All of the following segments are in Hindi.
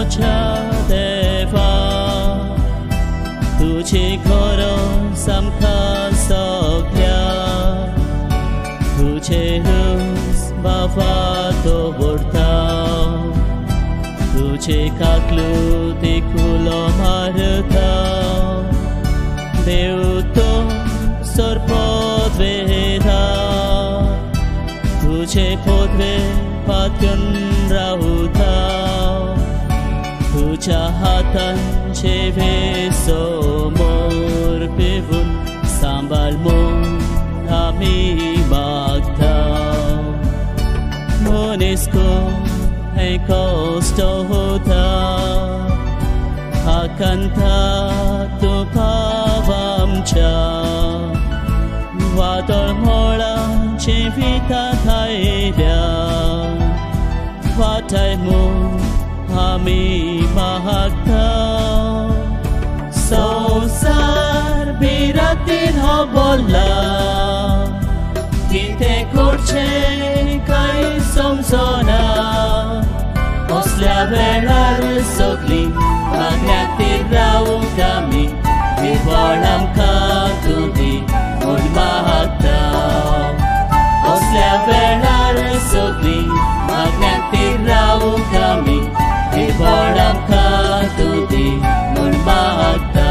मोठ्या देवा तुझी खरो सामका सगळ्या तुझे रूस बाबा दवरता तुझे काकलुती कुलो मारता देव तो सरपद वेदा तुझे पोतवे पात्युन राहुता तुझ्या हातांचे समोर पिवून सांभाळ म्हूण आमी मागता मनीसको हे कष्ट होता हाकांता तू पाव आमच्या वादळ मोळांची वितात आयल्या वाटाय म्हूण आमी मागता संवसार बिरातीन हो बोल्ला कितें करचें कांय समजना असल्या वेळार सगळीं मागण्याक रावूंक आमी निवळ आमकां तूं दी म्हूण मागता असल्या वेळार सगळीं मागण्याक रावूंक आमी निवळ आमकां तूं दी म्हूण मागता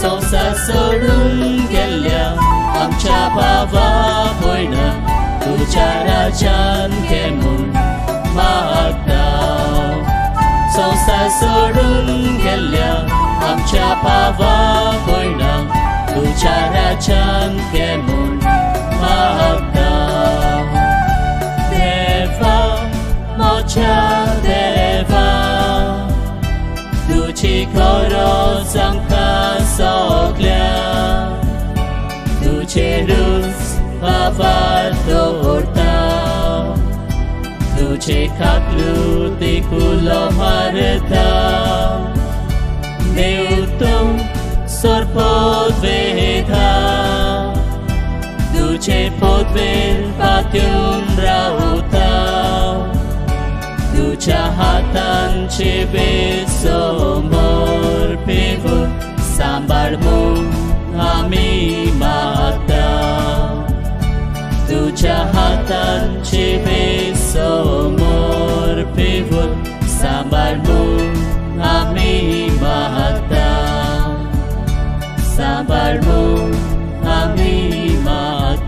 संसार सोडून गेल्या आमच्या भावा भयणा तुझ्या राजान घे म्हूण मागता संसार सोडून गेल्या आमच्या भावा भयणा तुझ्या राजान घे म्हूण मागता देवा मोठ्या देवा तुझी खरोच आमकां सगळ्या तुझे रूस बाबार दवरता तुझे काकलुती कुलो मारता देव तूं सरपद वेदा तुझे पोतवेर पात्युन रावता तुझ्या हातांचे समोर पिवून सांभाळ म्हूण आमी मागता तुझ्या हातांचे समोर पिवून सांभाळ म्हूण आमी मागता सांभाळ म्हूण आमी मागता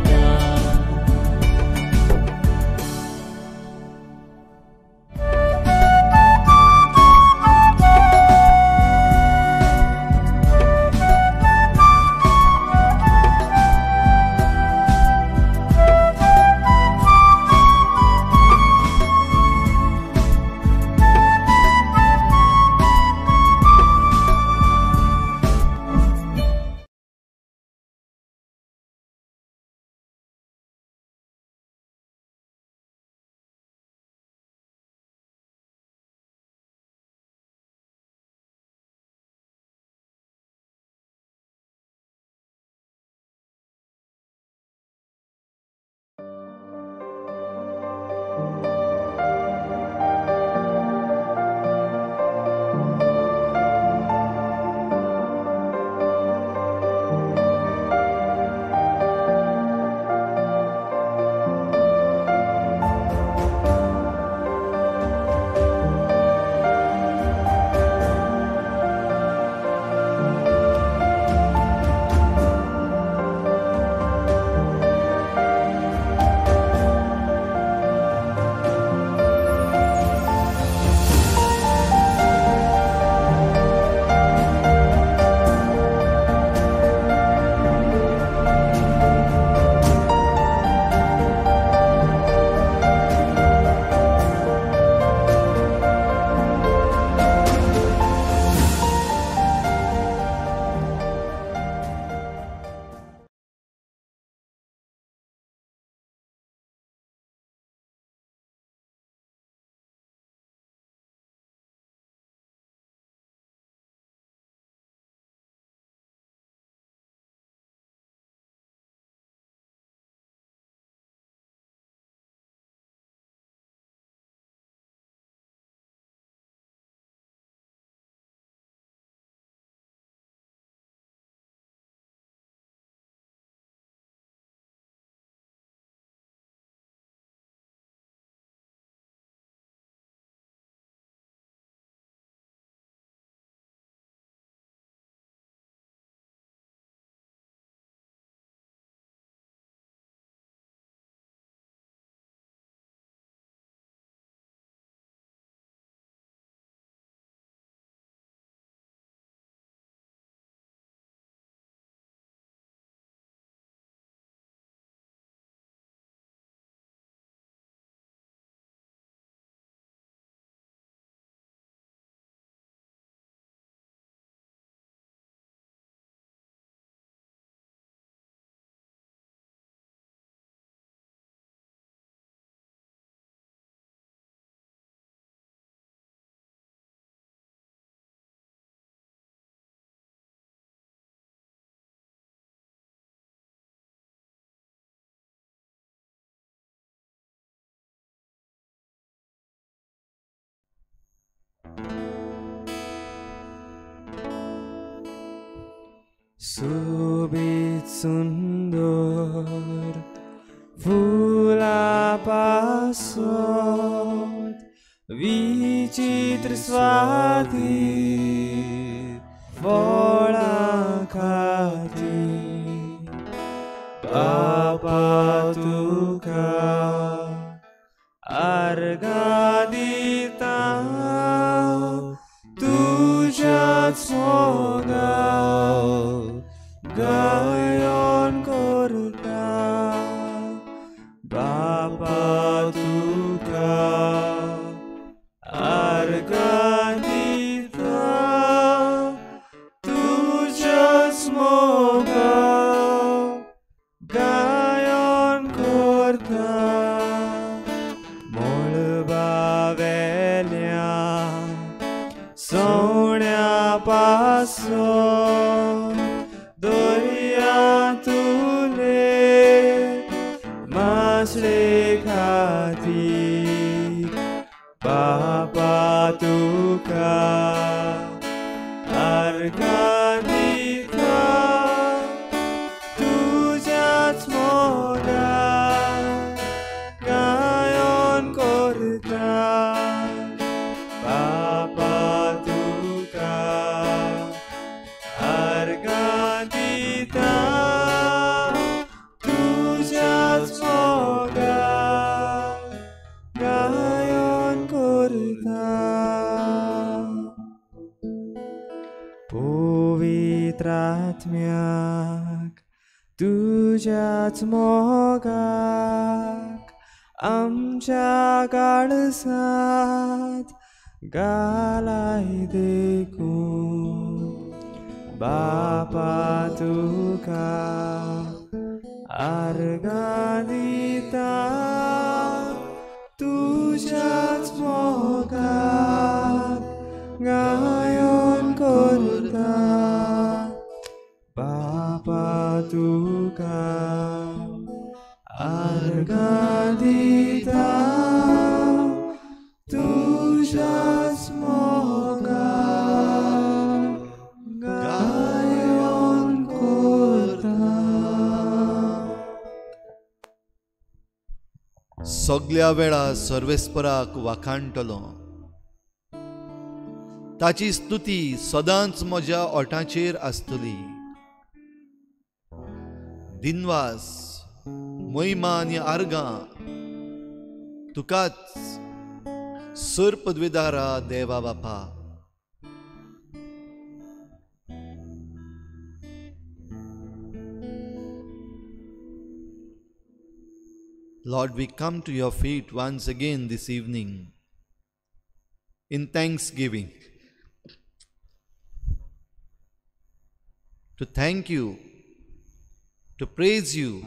शोभित सुंदर फुलापासून विचित्र स्वादित फळां खाती बापा तुका अर्घां दिता तुझ्याच मोगाव गायन करता बापा तुका अर्घां दिता तुझ्याच मोगाव गायन करता मोळबावेल्या सोण्यापासून दर्यांतले मासळे खातीर बापा तुका अर्घां दिता तुझ्याच मोगाव गायन करता बापा तुका अर्घां दिता तुझ्याच मोगाव गायन करता पवित्र आत्म्याक तुझ्याच मोगाक आमच्या काळजांत घालाय देखून बापा तुका अर्घां दिता तुझ्याच मोगाक गायन करता बापा तुका अर्घां दिता तुझ्याच मोगाक गायन करता. सगळ्या वेळा सर्वेस्पराक वाखाणटलो ताची स्तुती सदांच म्हज्या ओठांचेर आसतली. दिनवास महिमा आनी आर्गां तुकाच सर पदवेदारा देवा बापा. Lord, we come to your feet once again this evening in thanksgiving to thank you, to praise you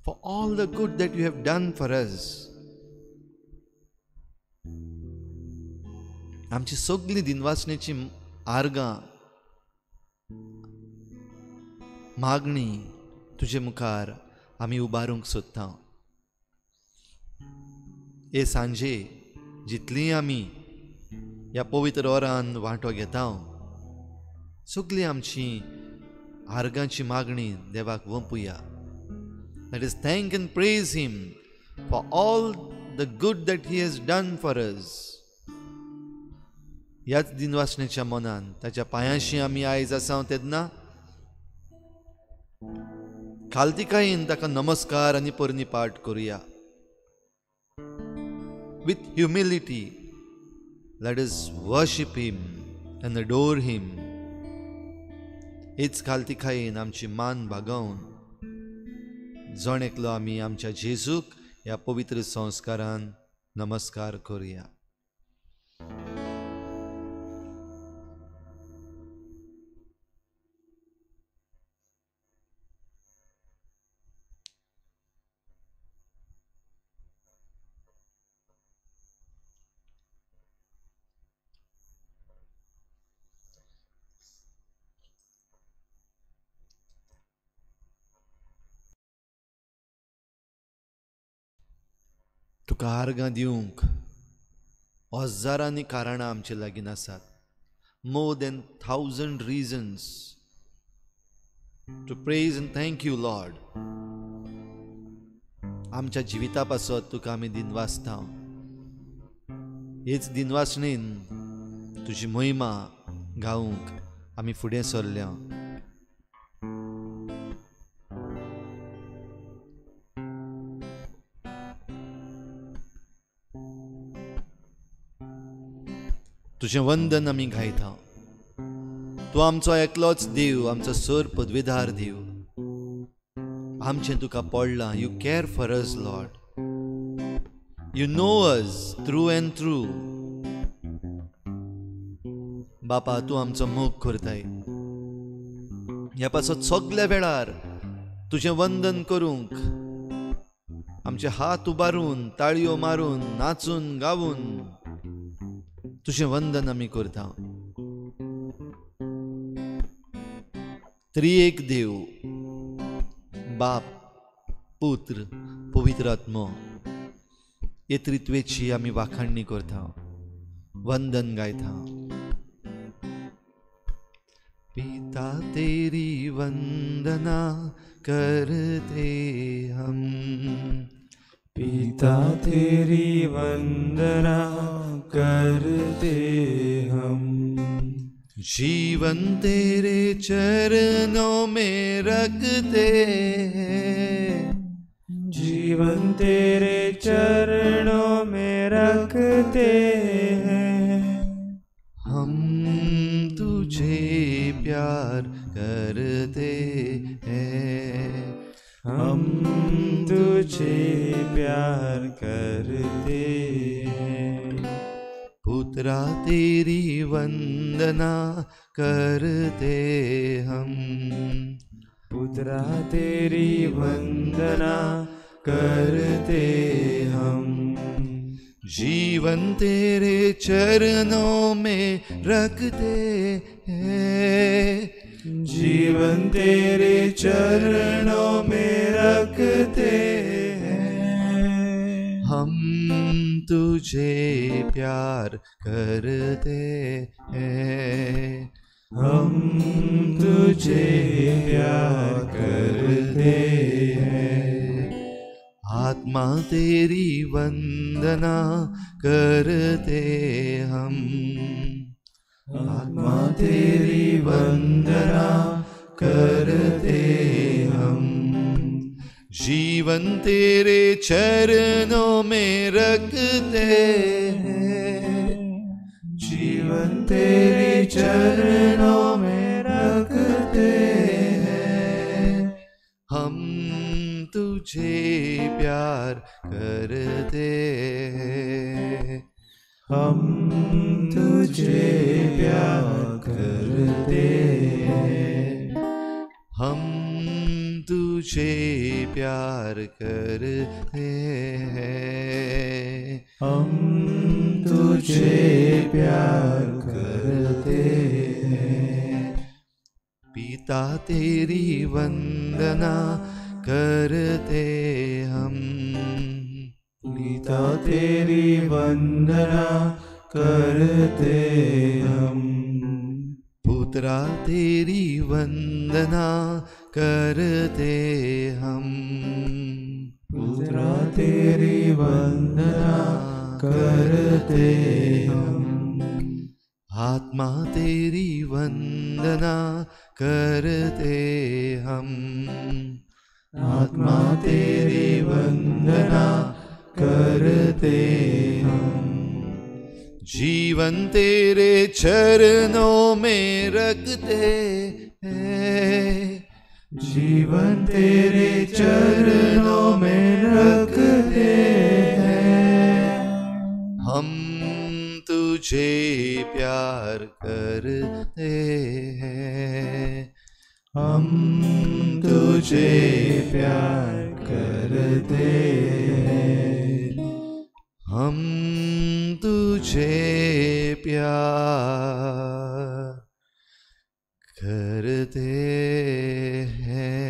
for all the good that you have done for us. आमची सगळी दिनवासनेची आर्गां मागणी तुजे मुखार आमी उबारूंक सोदता. हे सांजे जितली आमी ह्या पवित्र ओरान वांटो घेता सगळी आमची आर्गांची मागणी देवाक वंपुया. Let us thank and praise him for all the good that he has done for us. ह्याच दिनवासनेच्या मनान ताच्या पांयाशी आमी आयज आसा तेन्ना खालतिकायेन ताका नमस्कार आनी परनी पाठ करुया. With humility, let us worship him and adore him. हीच खालतिकायेन आमची मान भागोवन जण एकलो आमी आमच्या जेजूक ह्या पवित्र संस्कारान नमस्कार करुया. तुका आर्गां दिवंक अजारांनी कारणां आमचे लागीं आसात. more than 1,000 reasons to praise and thank you, Lord. आमच्या जिविता पासत तुका आमी दिनवासता. हेच दिनवासणेन तुजी महिमा गावूंक आमी फुडें सरल्या. तुझें वंदन आमी गायता. तूं आमचो एकलोच देव, आमचो सर पदवेदार देव. आमचें तुका पडलां. You care for us, Lord. You know us through and through. बापा, तूं आमचो मोग करताय. ह्या पासत सगल्या वेळार तुझें वंदन करूंक आमचे हात उबारून, ताळयो मारून, नाचून गावून तुझें वंदन आमी करता. त्रिएक देव, बाप, पुत्र, पवित्र आत्मो, हे त्रित्वेची आमी वाखाणणी करता, वंदन गायता. पिता तेरी वंदना करते हम. पिता तेरी वंदना करते हम. जीवन तेरे चरणों में रखते हैं. जीवन तेरे चरणों में रखते हैं. हम तुझे प्यार करते हैं. हम तुझे प्यार करते हैं. पुत्रा तेरी वंदना करते हम. पुत्रा तेरी वंदना करते हम. जीवन तेरे चरणों में रखते हैं. जीवन तेरे चरणों में रखते हैं. हम तुझे प्यार करते हैं. हम तुझे प्यार करते हैं. आत्मा तेरी वंदना करते हम. आत्मा तेरी वंदना करते हम. जीवन तेरे चरणों में रखते हैं. जीवन तेरे चरणों में रखते हैं. हम तुझे प्यार करते हैं. हम तुझे प्यार करते हैं. हम तुझे प्यार करते हैं. हम तुझे प्यार करते हैं. पिता तेरी वंदना करते हम. पिता तेरी वंदना करते हम. पुत्रा तेरी वंदना करते हम. पुत्रा तेरी वंदना करते हम. आत्मा तेरी वंदना करते हम. आत्मा तेरी वंदना करते हम. जीवन तेरे चरणों में रखते हैं. जीवन तेरे चरणों में रखते हैं. हम तुझे प्यार करते हैं. हम तुझे प्यार करते हैं. हम तुझे प्यार करते हैं.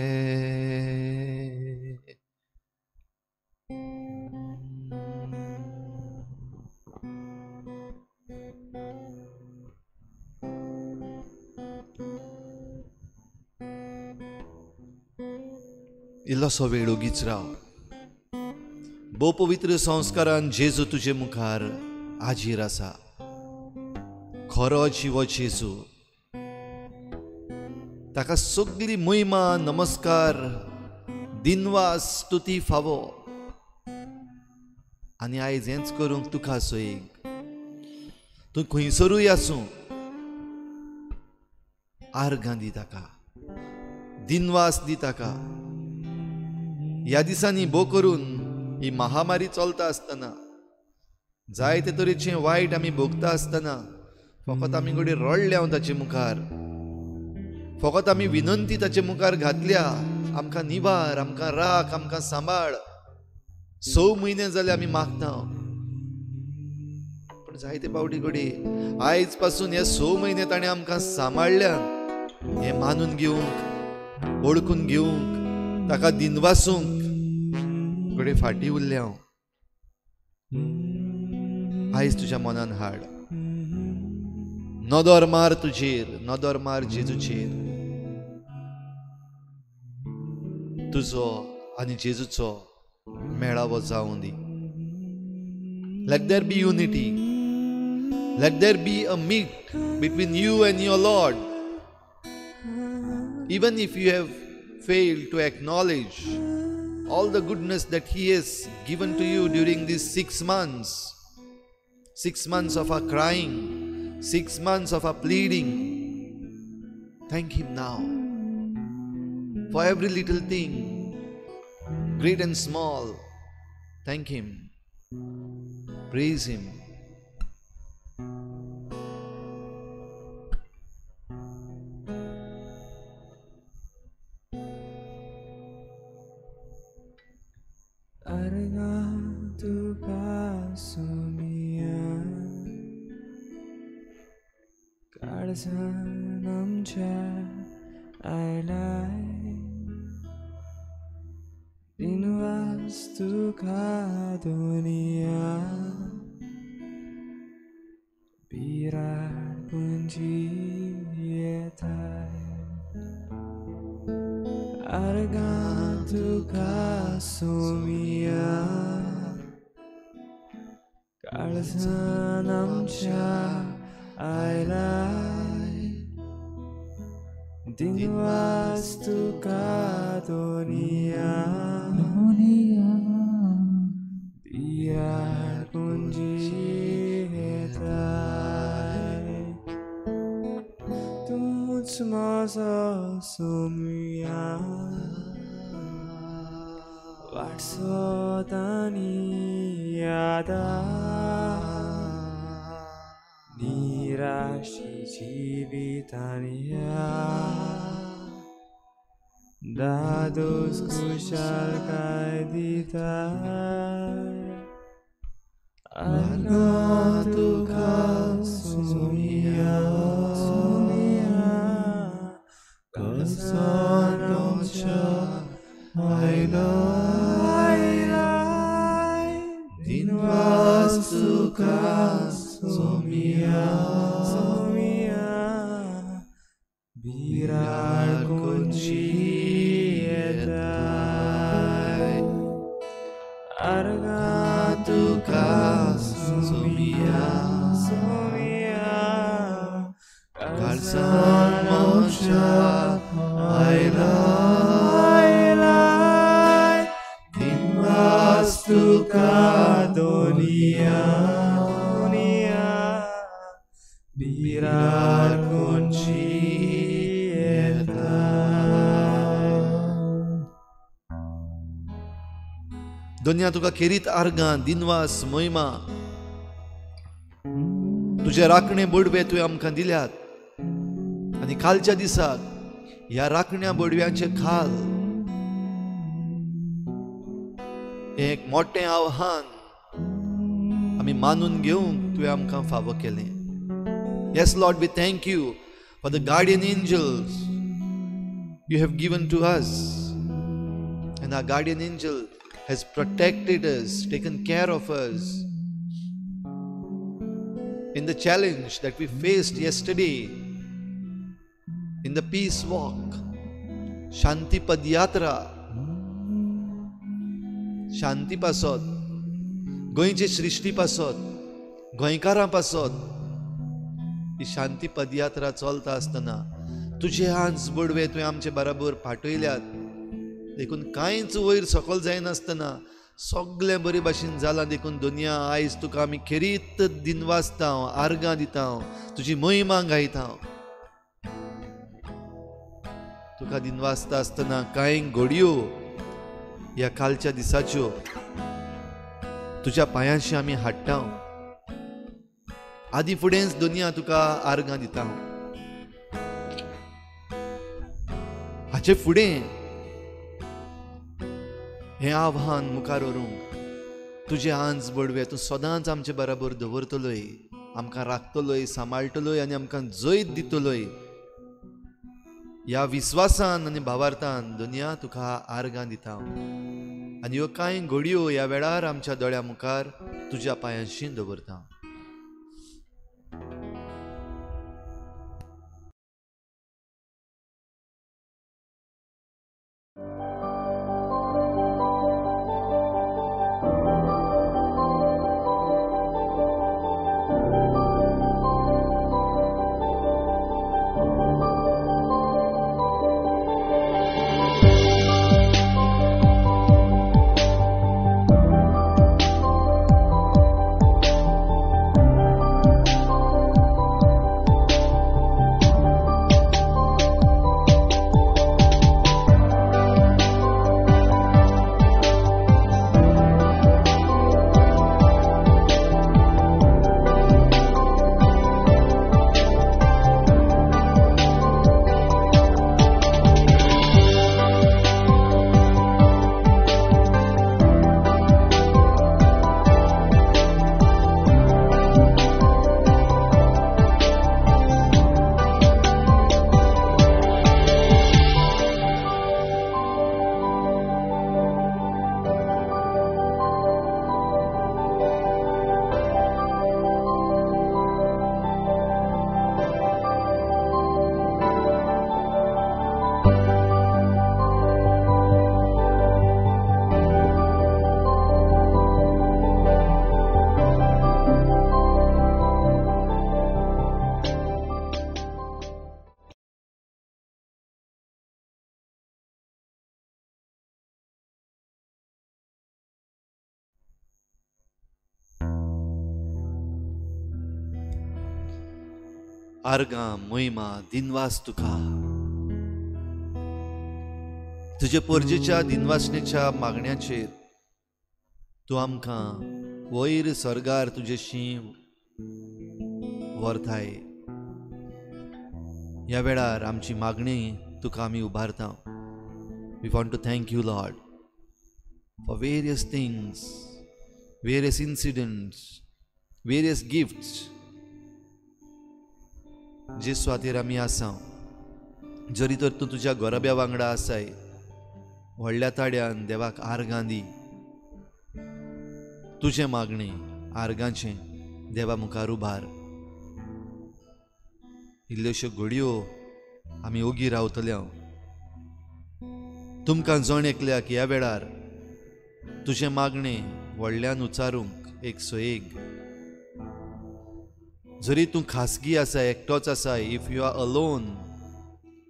इल्लोसो वेळ उगीच राव. भोव पवित्र संस्कारान जेजू तुजे मुखार हाजीर आसा. खरो जिवो जेजू, ताका सगळी महिमा, नमस्कार, दिनवास, स्तुती फावो. आनी आयज हेंच करूंक तुका सोयीक. तूं खंयसरूय आसूं, आर्गां दी ताका, दिनवास दी ताका. ह्या दिसांनी भोव करून ही महामारी चलता आसतना, जायते तरेचें वायट आमी भोगता आसतना फकत आमी घडी रडले हांव ताचे मुखार. फकत आमी विनंती ताचे मुखार घातल्या, आमकां निवार, आमकां राख, आमकां सांबाळ. 6 म्हयने जाले आमी मागता. पण जायते पावटी घडी आयज पासून हे 6 म्हयने ताणें आमकां सांबाळल्यान हें मानून घेवंक, ओळखून घेवंक, ताका दिनवासूंक घडी फाटीं उरले हांव. आयज तुज्या मनान हाड. नदर मार तुजेर, नदर मार जेजूचेर. तुजो आनी जेजूचो मेळावो जावं दी. Let there be unity. Let there be a meet between you and your Lord. Even if you have failed to acknowledge all the goodness that He has given to you during these 6 months, 6 months of our crying, 6 months of our pleading, thank Him now for every little thing, great and small. Thank Him, praise Him. काळजान आमच्या आयलाय, दिनवास तुका दुनिया, बिराड पुंजी येताय. आर्गां तुका सोमिया, काळजान आमच्या आयलाय, दिनवास तुका दुनिया, बिराड पुंजी येताय. तूंच म्हजो सोमिया, वाटसोत आनी यादा, निराशी जिवितानिया, दादोस कुशालकाय दिताय. आर्गां तुका सोमिया, काळजान आमच्या आयलाय, दिनवास तुका सोमिया, बिराड पुंजी येताय. आर्गां तुका सोमिया, काळजान आमच्या आयलाय, दिनवास तुका दुनिया, बिराड पुंजी येताय. दुनिया तुका खेरीत आर्गां, दिनवास, महिमा, तुजे राखणे बोडवे तुवें आमकां दिल्यात. आनी कालच्या दिसाक ह्या राखण्या बोडव्यांचे खाल एक मोठें आव्हान आमी मानून घेवंक तुवें आमकां फावो केलें. Yes, Lord, we thank you for the guardian angels you have given to us. And our guardian angel has protected us, taken care of us. In the challenge that we faced yesterday, in the peace walk, Shanti Padyatra, शांती पासत, गोंयचे सृश्टी पासत, गोंयकारां पासत ही शांती पदयात्रा चलता आसतना तुझे हांस बडवे तुवें आमचे बराबर फाटयल्यात. देखून कांयच वयर सकयल जायनासतना सगळें बरे भाशेन जालां. देखून दुनिया आयज तुका आमी खेरीत दिनवासता, आर्गां दिता, तुजी महिमा गायता. तुका दिनवासता आसतना कांय घडयो ह्या कालच्या दिसाच्यो तुज्या पांयाशी आमी हाडटा. आदी फुडेंच दुनिया तुका आर्गां दिता. हाचे फुडें हें आव्हान मुखार व्हरूंक तुजे हांस बडवे तूं सदांच आमचे बराबर दवरतलोय, आमकां राखतलोय, सांबाळटलोय आनी आमकां जैत दितलोय. ह्या विस्वासान आनी भावार्थान दुनिया तुका आर्गां दिता. आनी ह्यो कांय घडयो ह्या वेळार आमच्या दोळ्या मुखार तुज्या पांयांशी दवरता. आर्गां मोहिमा दिनवास तुका. तुजे पोरजेच्या दिनवासनेच्या मागण्याचेर तूं आमकां वयर स्वर्गार तुजेशी व्हरताय. ह्या वेळार आमची मागणी तुका आमी उबारता. We want to thank you Lord for various things, various incidents, various gifts जे सुवातेर आमी आसा. जरी तर तूं तुज्या गोरब्या वांगडा आसाय, व्हडल्या ताड्यान देवाक आर्गां दी. तुजें मागणी आर्गांचें देवा मुखार उबार. इल्ल्योश्यो घडयो आमी ओगी रावतल्या. तुमकां जण एकल्याक ह्या वेळार तुजें मागणें व्हडल्यान उच्चारूंक एक सो एक. जरी तूं खासगी आसा, एकटोच आसा, if you are alone,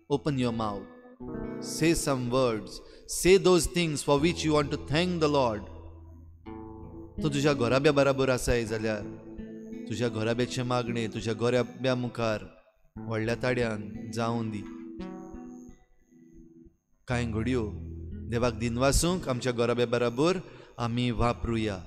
open your mouth, say some words, say those things for which you want to thank the Lord. तूं तुज्या घोराब्या बराबर आसाय जाल्यार तुज्या घोराब्याचे मागणे तुज्या घोराब्या मुखार व्हडल्या ताड्यान जावन दी. कांय घडयो देवाक दिनवासूंक आमच्या घोराब्या बराबर आमी वापरुया.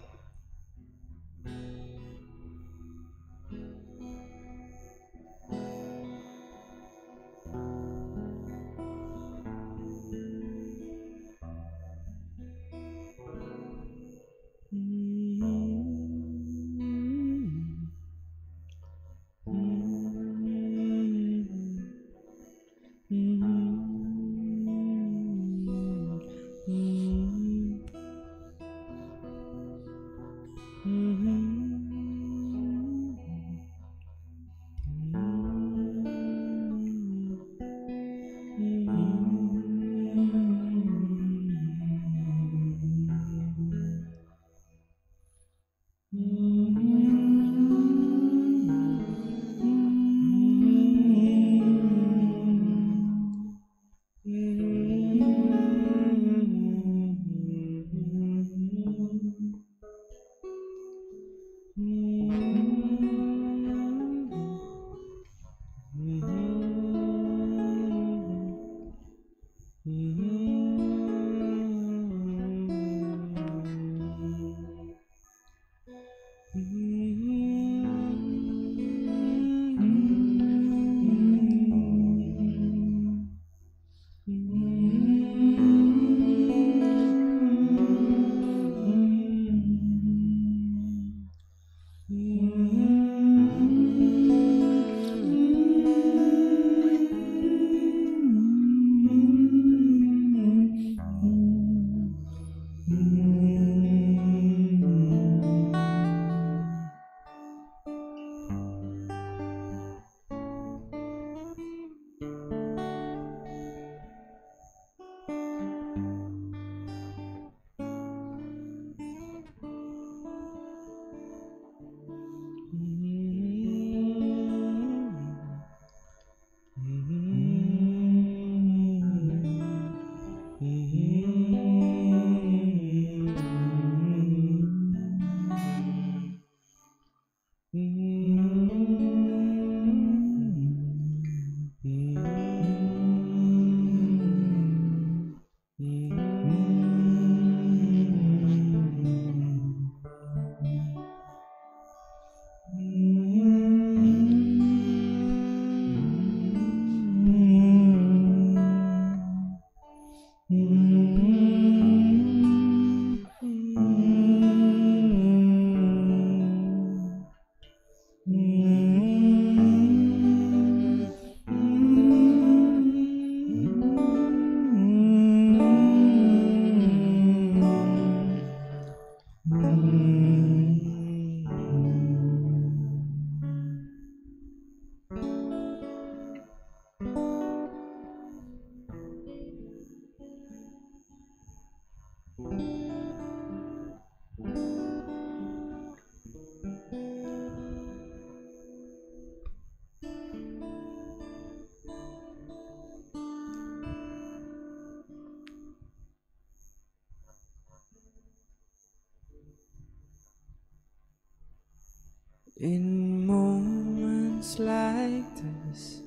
In moments like this,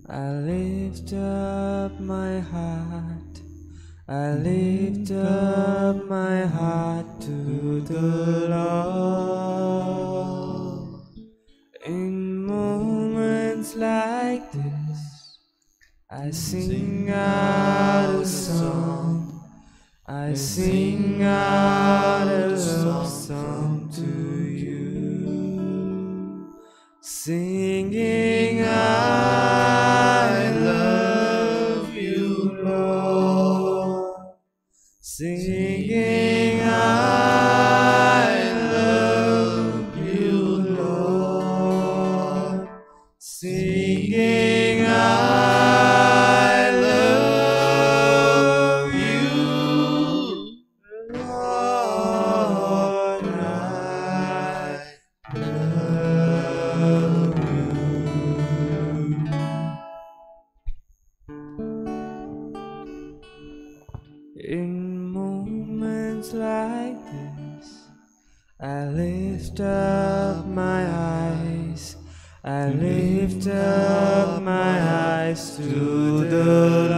I lift up my heart. I lift up my heart to the Lord. In moments like this, I sing out a song. I sing out a love song to you. Singing, I love you, Lord. Singing, I love you, Lord. Singing, I love you, Lord. I love you. In moments like this, I lift up my eyes. I lift up my eyes to the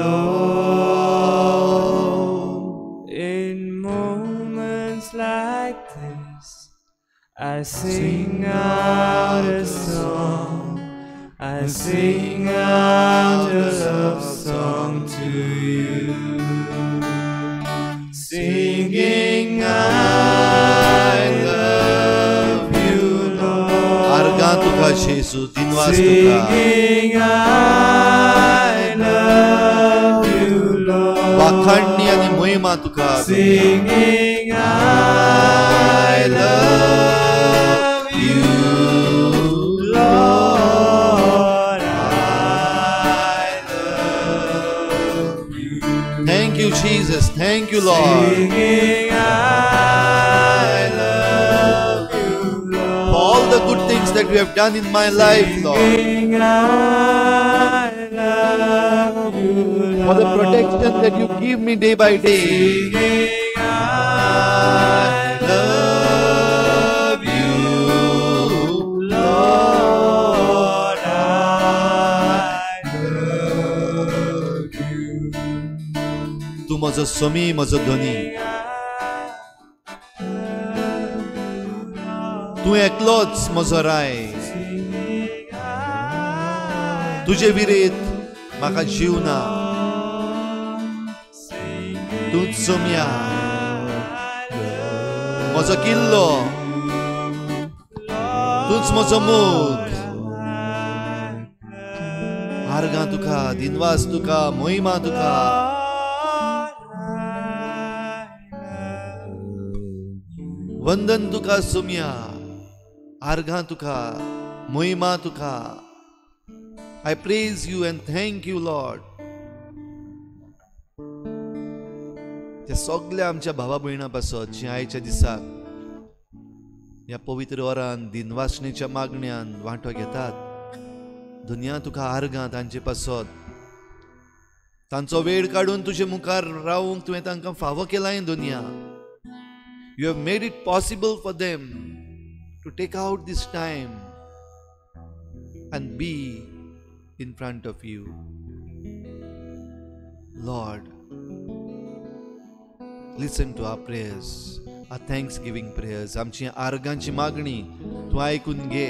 Lord. In moments like this, I sing out a song. I sing out a love song to you. Singing, I love you, Lord. Argan Tuka Jesus, dinwas Tuka. Singing, I love you, Lord. Wakhani ani moima Tuka. Singing, I love you, Lord. I love you. Thank you, Jesus. Thank you, Lord. Singing, I love you, Lord. For all the good things that you have done in my life, Lord. Singing, I love you, Lord. For the protection that you give me day by day. Singing, I love you, Lord. I love you. तू म्हजो स्वामी, म्हजो धनी. तू एकलोच म्हजो राय. तुजे विरेत म्हाका जीव ना. तूच सोम्या, म्हजो किल्लो. तूच म्हजो मोग. आर्गां तुका, दिनवास तुका, मोहिमा तुका. वंदन तुका सुम्या, आर्गां तुका, मोहिमा तुका. I praise you and thank you, Lord. ते सगळ्या आमच्या भावा भयणां पासत जी आयच्या दिसाक ह्या पवित्र वरान दिनवासणेच्या मागण्यान वांटो घेतात. दुनिया तुका आर्गां तांचे पासत तांचो वेळ काडून तुजे मुखार रावूंक तुवें तांकां फावो केलाय. दुनिया, you have made it possible for them to take out this time and be in front of you. Lord, listen to our prayers, our thanksgiving prayers. आमची आर्गांची मागणी तूं आयकून घे.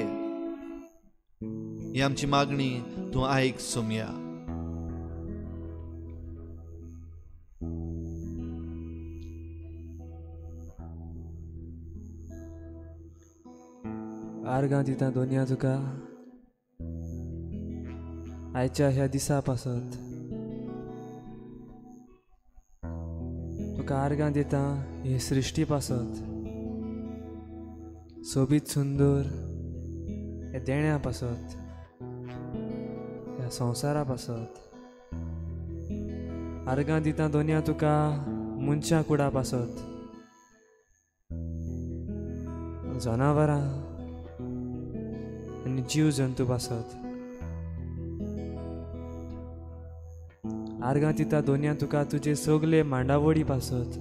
ही आमची मागणी तूं आयक सोम्या. आर्गां दिता दोनिया तुका आयच्या ह्या दिसा पासत. तुका आर्गां दिता हे सृश्टी पासत, सोबीत सुंदर हे देण्या पासत, ह्या संवसारा पासत. आर्गां दिता दोनिया तुका मनशां कुडा पासत, जनावरां आनी जीव जंतू पासत. आर्गां दिता दोनिया तुका तुजे सगळे मांडावळी पासत.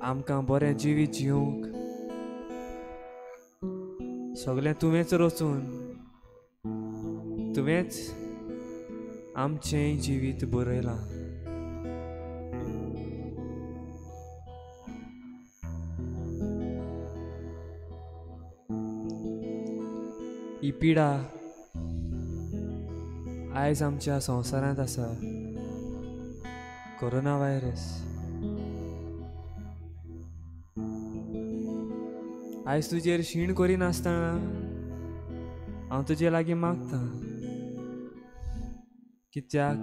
आमकां बरें जिवीत जिवंक सगळें तुवेंच रचून तुवेंच आमचें जिवीत बरयलां. ही पिडा आयज आमच्या संवसारांत आसा, कोरोना व्हायरस. आयज तुजेर शीण करिनासतना हांव तुजे लागीं मागतां, कित्याक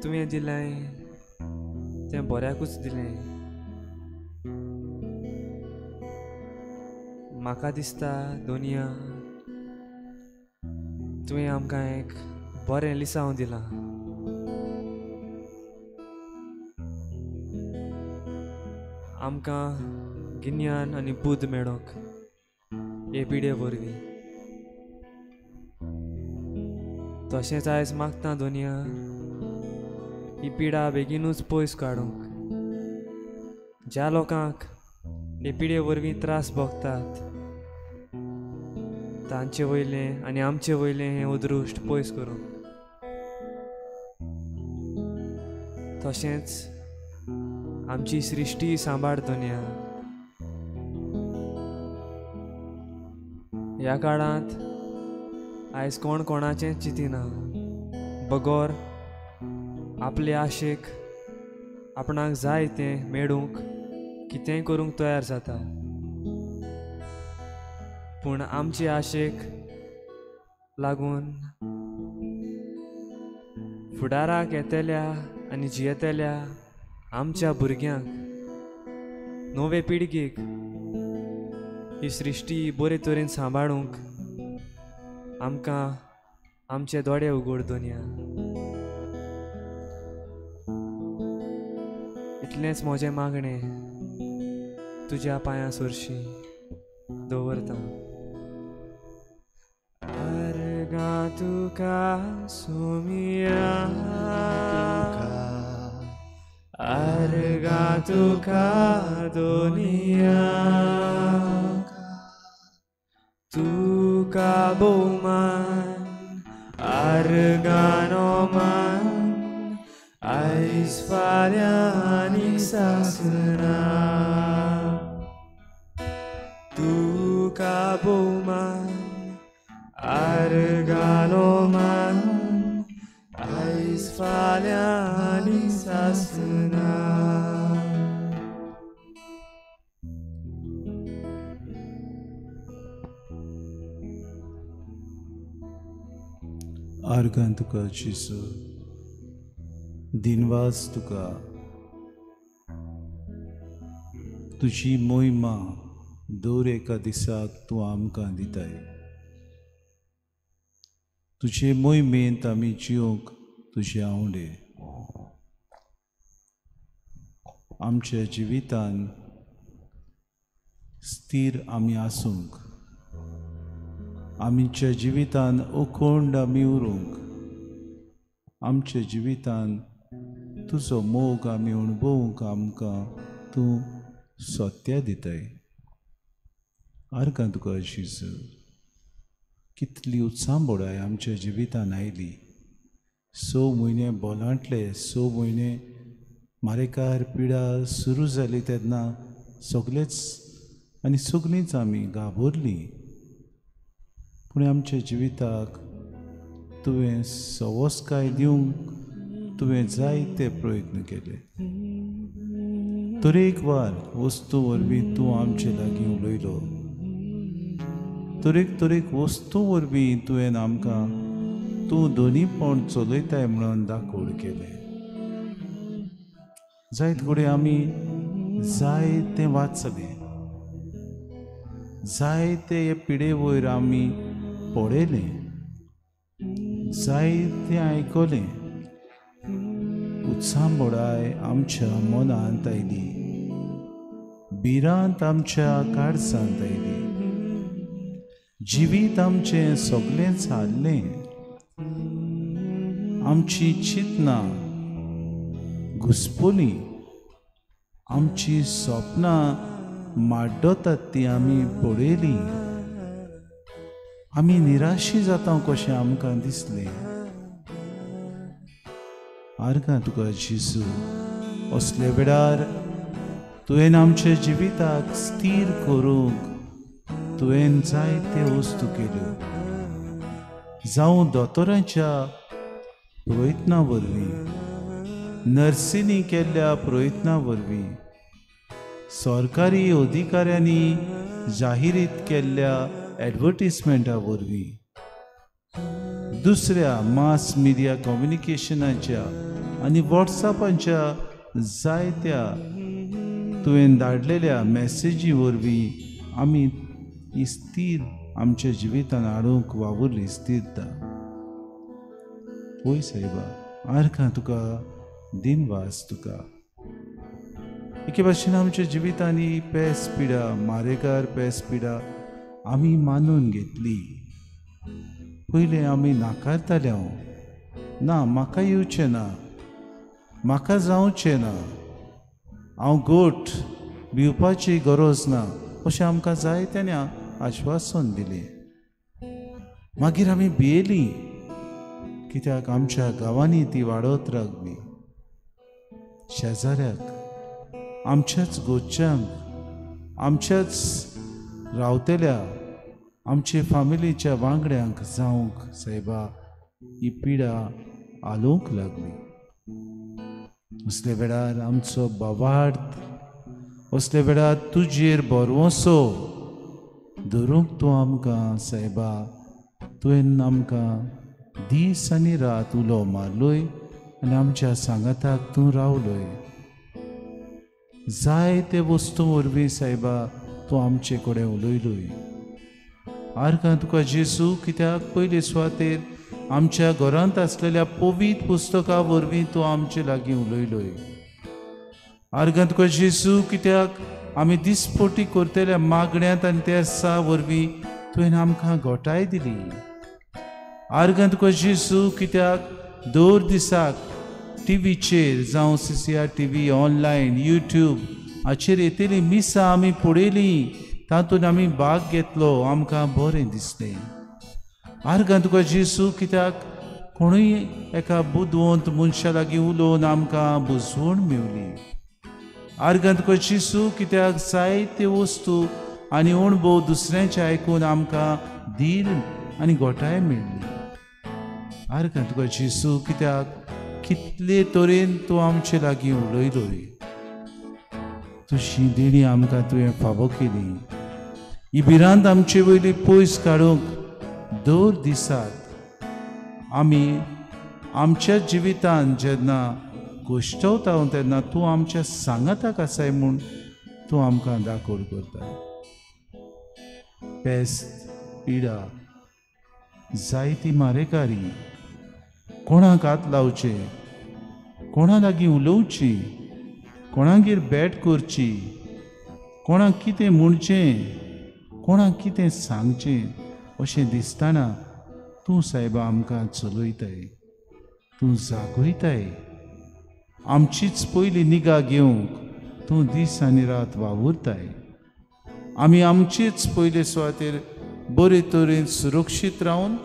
तुवें दिलें तें बऱ्याकूच दिलें. म्हाका दिसता दोनिया तुवें आमकां एक बरें लिसांव दिलां. आमकां गिन्यान आनी बुद्ध मेळोंक हे पिडे वरवीं. तशेंच आयज मागतां दोनिया ही पिडा बेगीनूच पयस काडूंक. ज्या लोकांक हे पिडे वरवीं त्रास भोगतात तांचे वयलें आनी आमचे वयलें हें उदृश्ट पयस करूंक. तशेंच आमची सृश्टी सांबाळ दोनिया. ह्या काळांत आयज कोण कोणाचेंच चिंतिना. बगोर आपले आशेक आपणाक जाय तें मेळूंक कितेंय करूंक तयार जाता. पूण आमचे आशेक लागून फुडाराक येतल्या आनी जियेतल्या आमच्या भुरग्यांक, नवे पिळगेक ही सृश्टी बरे तरेन सांबाळूंक आमकां आमचे दोळे उगड दोनिया. इतलेंच म्हजें मागणें तुज्या पांयां सरशी दवरता. आर्गां तुका सोमिया, आर्गां तुका दोनिया. तुका भोवमान आर्गानो मान आयज फाल्यां आनी सासणा. तुका भोवमान आर्गानो मान आयज फाल्यां आनी सासणा. आर्गां तुका जेसू दिनवास तुका तुजी मोहिमा दर एका दिसाक तूं आमकां दिताय तुजे मोहिमेंत आमी जिवंक तुजे आवडे आमच्या जिवितान स्थिर आमी आसूंक आमच्या जिवितान अखंड आमी उरूंक आमच्या जिवितान तुजो मोग आमी अणभवूंक आमकां तूं सत्य दिताय आर्गां तुका जेजू कितली उत्सांबोडाय आमच्या जिवितान आयली 6 म्हयने बोलांतले 6 म्हयने मारेकार पिडा सुरू जाली तेन्ना सगळेच आनी सगळींच आमी घाबरलीं पूण आमच्या जिविताक तुवें सवस्काय दिवंक तुवें जायते प्रयत्न केले तरेकवार वस्तू वरवीं तूं आमचे लागीं उलयलो तरेक वस्तू वरवीं तुवें आमकां तूं दोनीपण चलयताय म्हणून दाखोवड केलें जायत घडये आमी जायते वाचले जायते हे पिडे वयर आमी पडयलें जायते आयकलें उत्सांबोडाय आमच्या मनांत आयली बिरांत आमच्या काळजांत आयली जिवीत आमचें सगळेंच हारलें आमची चिंतनां घुसपली आमची स्वप्नां माड्डोतात ती आमी पळयलीं आमी निराशी जाता कशें आमकां दिसलें आर्गां तुका जेजू असले वेळार तुवें आमच्या जिविताक स्थिर करूंक तुवें जायते वस्तू केल्यो जावं दोतोरांच्या प्रयत्नां वरवीं नर्सींनी केल्ल्या प्रयत्नां वरवीं सरकारी अधिकाऱ्यांनी जाहिरीत केल्ल्या एडवर्टिजमेंटा वरवीं दुसऱ्या मास मिडिया कम्युनिकेशनाच्या आनी वॉट्सॅपाच्या जायत्या तुवें धाडलेल्या मॅसेजी वरवीं आमी ही स्थिर आमच्या जिवितान हाडूंक वावुरली स्थिरता पळय सायबा आर्गां तुका दिनवास तुका एके भाशेन आमच्या जिवितांनी पेस पिडा मारेकार पेस पिडा आमी मानून घेतली पयलें आमी नाकारताले ना म्हाका येवचें ना म्हाका जावचें ना हांव गोठ भिवपाची गरज ना अशें आमकां जायत्यांनी आश्वासन दिलें मागीर आमी भियेलीं कित्याक आमच्या गांवांनी ती वाडत रावली शेजाऱ्याक आमच्याच गोच्च्यांक आमच्याच रावतेल्या आमचे फामिलीच्या वांगड्यांक जावंक सायबा ही पिडा आलोवंक लागली असले वेळार आमचो बोवार्थ असले वेळार तुजेर बरवंसो धरूंक तूं आमकां सायबा तुवें आमकां दीस आनी रात उलो मारलोय आनी आमच्या सांगाताक तूं रावलोय जायते वस्तू वरवीं सायबा तूं आमचे कडेन उलयलोय आर्गां तुका जेजू कित्याक पयले सुवातेर आमच्या घरांत आसलेल्या पवित्र पुस्तकां वरवीं तूं आमचे लागीं उलयलोय आर्गां तुका जेजू कित्याक आमी दिसपोटी करतल्या मागण्यांत आनी तेर्सा वरवीं तुवें आमकां घोटाय दिली आर्गां तुका जेजू कित्याक दर दिसाक टीव्हीचेर जावं CCR TV ऑनलायन यूट्यूब हाचेर येतली मिसां आमी पळयलीं तातूंत आमी भाग घेतलो आमकां बरें दिसलें आर्गां तुका जेजू कित्याक कोणूय एका बुदवंत मनशा लागीं उलोवन आमकां बुजवण मेवली आर्गां तुका जेजू कित्याक जायते वस्तू आनी अणभव दुसऱ्यांचे आयकून आमकां धीर आनी घोटाय मेळ्ळी आर्गां तुका जेजू कित्याक कितले तरेन तूं आमचे लागीं उलयलोय तुजी देणी आमकां तुवें फावो केली ही भिरांत आमचे वयली पयस काडूंक दर दिसाक आमी आमच्या जिवितांत जेन्ना गोश्टवता तेन्ना तूं आमच्या सांगाताक आसाय म्हूण तूं आमकां दाखोड करता. पेस्त, पिडा, जायती मारेकारी, कोणाक हात लावचे, कोणा लागीं उलोवची, कोणागेर बॅट करची, कोणाक कितें म्हणचें, कोणाक कितें सांगचें अशें दिसतना तूं सायबा आमकां चलयताय, तूं जागयताय. आमचीच पयली निगा घेवंक तूं दीस आनी रात वावुरताय. आमी आमचीच पयले सुवातेर बरे तरेन सुरक्षीत रावन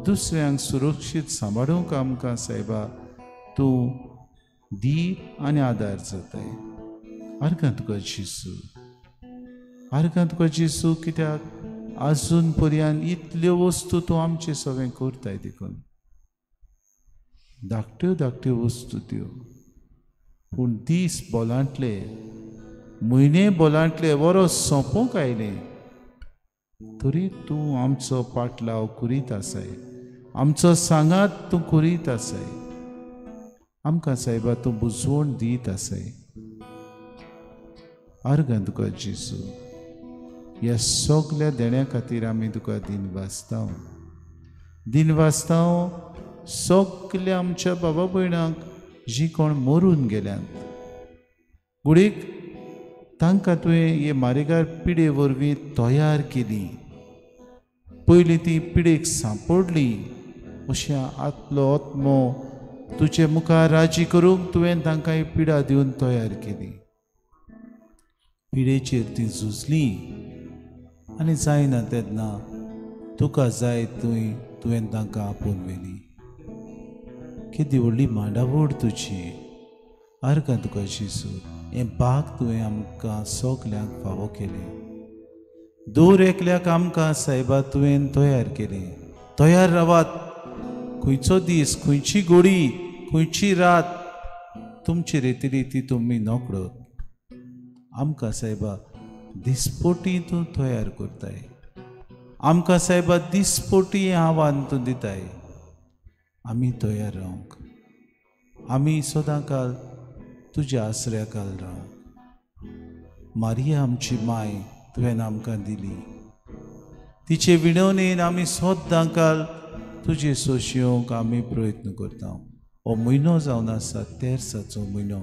दुसऱ्यांक सुरक्षीत सांबाळूंक आमकां सायबा तूं धीर आनी आदार जाताय. आर्गां तुका जेसू, आर्गां तुका जेसू, कित्याक आजून पर्यंत इतल्यो वस्तू तूं आमचें सगळें करताय. देखून धाकट्यो धाकट्यो वस्तू त्यो, पूण दीस बोलांतले, म्हयने बोलांतले, वरोस सोंपोंक आयले तरी तूं आमचो पाटलाव करीत आसाय, आमचो सांगात तूं करीत आसाय. आमकां सायबा तूं बुजवण दीत आसाय. आर्गां तुका जेसू, ह्या सगल्या देण्या खातीर आमी तुका दिन वाचतां सगल्या आमच्या बाबा भयणांक जीं कोण मरून गेल्यांत. गुडीक तांकां तुवें हे मारेगार पिडे वरवीं तयार केली. पयलीं ती पिडेक सांपडली अशें आपलो आत्मो तुजे मुखार राजी करूंक तुवें तांकां ही पिडा दिवन तयार केली. पिडेचेर ती झुजली आनी जायना तेन्ना तुका जाय तुवें तांकां आपोवन व्हेली. कितें व्हडली मांडावळ तुजी. आर्गां तुका जेसू, हें भाग तुवें आमकां सगल्यांक फावो केलें. दर एकल्याक आमकां सायबा तुवें तयार केलें. तयार रावात. खंयचो दीस, खंयची घडी, खंयची रात तुमची रितीली ती तुमी नोकळत. आमकां सायबा दिसपोटी तूं तयार करताय. आमकां सायबा दिसपोटी हें आव्हान तूं दिताय. आमी तयार रावंक, आमी सदां काल तुज्या आसऱ्या काल रावंक. मारिया आमची माय तुवें आमकां दिली. तिचे विणवणेन आमी सदां काल तुजे सोशियोंक आमी प्रयत्न करता. हो म्हयनो जावन आसा तेर्साचो म्हयनो.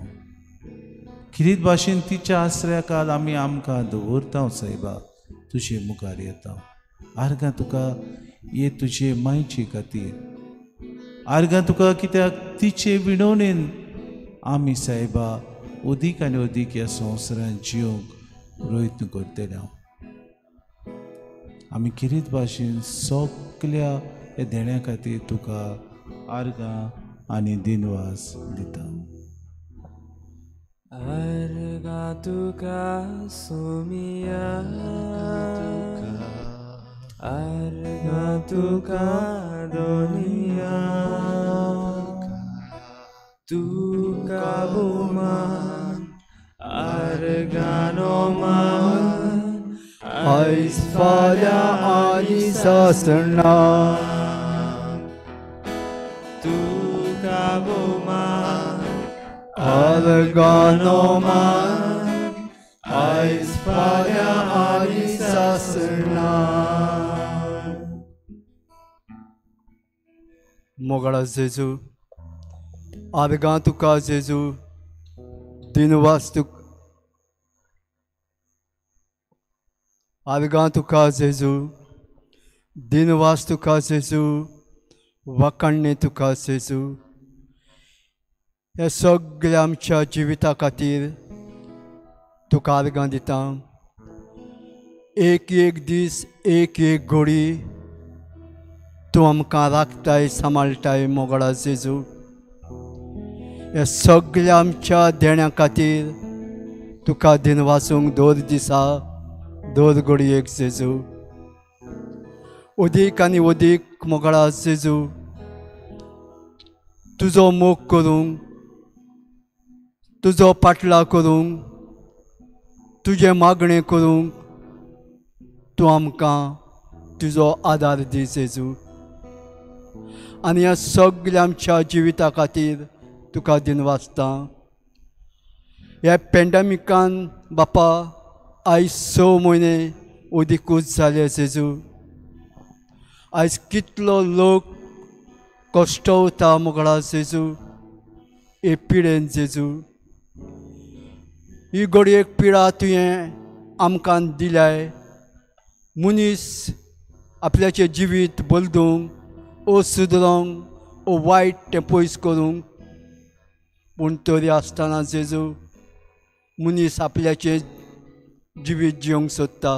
कितें भाशेन तिच्या आसऱ्या काल आमी आमकां दवरता सायबा, तुजे मुखार येता. आर्गां तुका हे तुजे मायचे खातीर. आर्गां तुका कित्याक तिचे विणवणेन आमी सायबा अदीक आनी अदीक ह्या संवसारांत जिवंक प्रयत्न करतले. आमी कितें भाशेन सगल्या हे देण्या खातीर तुका आर्गां आनी दिनवास दिता. आर्गां तुका सोमिया, आर्गां तुका दोनिया, तुका भोवमान, आर्गां मान, आयज फाल्यां आनी सासणा. तुका भोवमान, आर्गां मान, आयज फाल्यां आनी सासणा. मोगळा जेजू, आर्गां तुका जेजू, दिनवास तुका. आर्गां तुका जेजू, दिनवास तुका जेजू, वाखाणणें तुका जेजू. हे सगळ्या आमच्या जिविता खातीर तुका आर्गां दिता. एक एक दीस, एक एक घडी तूं आमकां राखताय, सांबाळटाय मोगळा जेजू. हे सगळ्या आमच्या देण्या खातीर तुका दिनवासूंक दर दिसा दर घडयेक जेजू. अदीक आनी अदीक मोगळा जेजू तुजो मोग करूंक, तुजो पाटला करूंक, तुजें मागणें करूंक तूं आमकां तुजो आदार दी जेजू. आनी ह्या सगळ्या आमच्या जिविता खातीर तुका दिनवासता. ह्या पॅन्डेमिकान बापा आयज 6 म्हयने उदीकूच जाले जेजू. आयज कितलो लोक कश्टवता मोगळा जेजू हे पिडेन जेजू. ही घडयेक पिडा तुवें आमकां दिल्याय. मनीस आपल्याचें जिवीत बदलूंक ओ सुदरूंक ओ वायट तें पयस करूंक, पूण तरी आसतना जेजू मनीस आपल्याचें जिवीत जिवंक सोदता.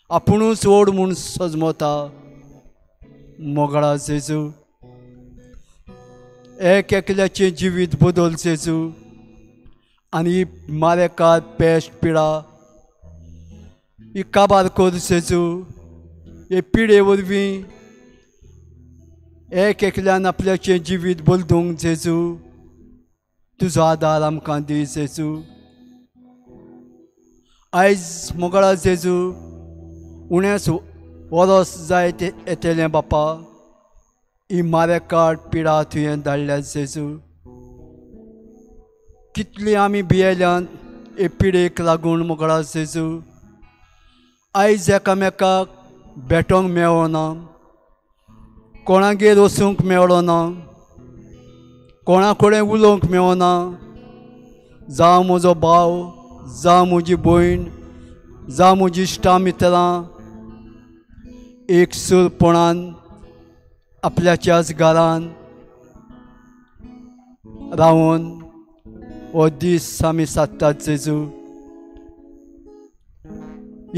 आपुणूच ओड म्हूण सजमता मोगळा जेजू. एक एकल्याचें जिवीत बदल जेजू. आनी मारेकार पेस्ट पिडा ही काबार कर जेजू. हे पिडे वरवीं एक एकल्यान आपल्याचें जिवीत बदलूंक जेजू तुजो आदार आमकां दी जेजू. आयज मोगळा जेजू उणेंच वरस जायत येतलें बापा. ही मारेकार पिडा तुवें धाडल्या जेजू. कितली आमी भियेल्यात हे पिडेक लागून मोगळा जेजू. आयज एकामेकाक भेटोंक मेळना, कोणागेर वचूंक मेळना, कोणा कडेन उलोवंक मेळना. जावं म्हजो भाव, जावं म्हजी भयण, जावं म्हजी इश्टां मित्रां एकसूरपणान आपल्याच्याच घरान रावन हो दीस आमी सादतात जेजू.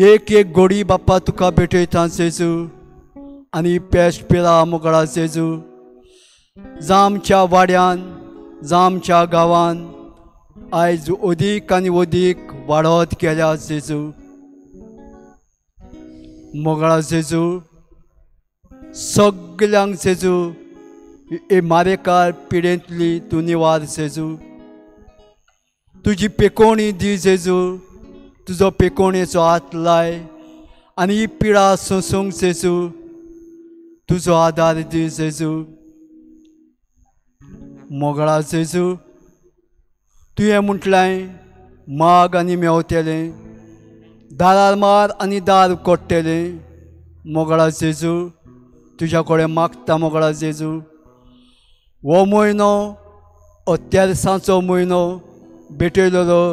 एक एक घडी बापा तुका भेटयता जेजू. आनी पेस्ट पिडा मोगळा जेजू जावं आमच्या वाड्यान जावं आमच्या गांवान आयज अदीक आनी अदीक वाडत गेल्या जेजू. मोगळा जेजू सगल्यांक जेजू हे मारेकार पिडेंतली तूं निवार जेजू. तुजी पेकोवणी दी जेजू. तुजो पेकोवणेचो हात लाय आनी ही पिडा सोंसूंक जेजू तुजो आदार दी जेजू. मोगळा जेजू तुवें म्हटलें माग आनी मेवतलें, दारार मार आनी दार उकडटलें. मोगळा जेजू तुज्या कडेन मागता मोगळा जेजू. हो म्हयनो अत्यारसांचो म्हयनो भेटयलेलो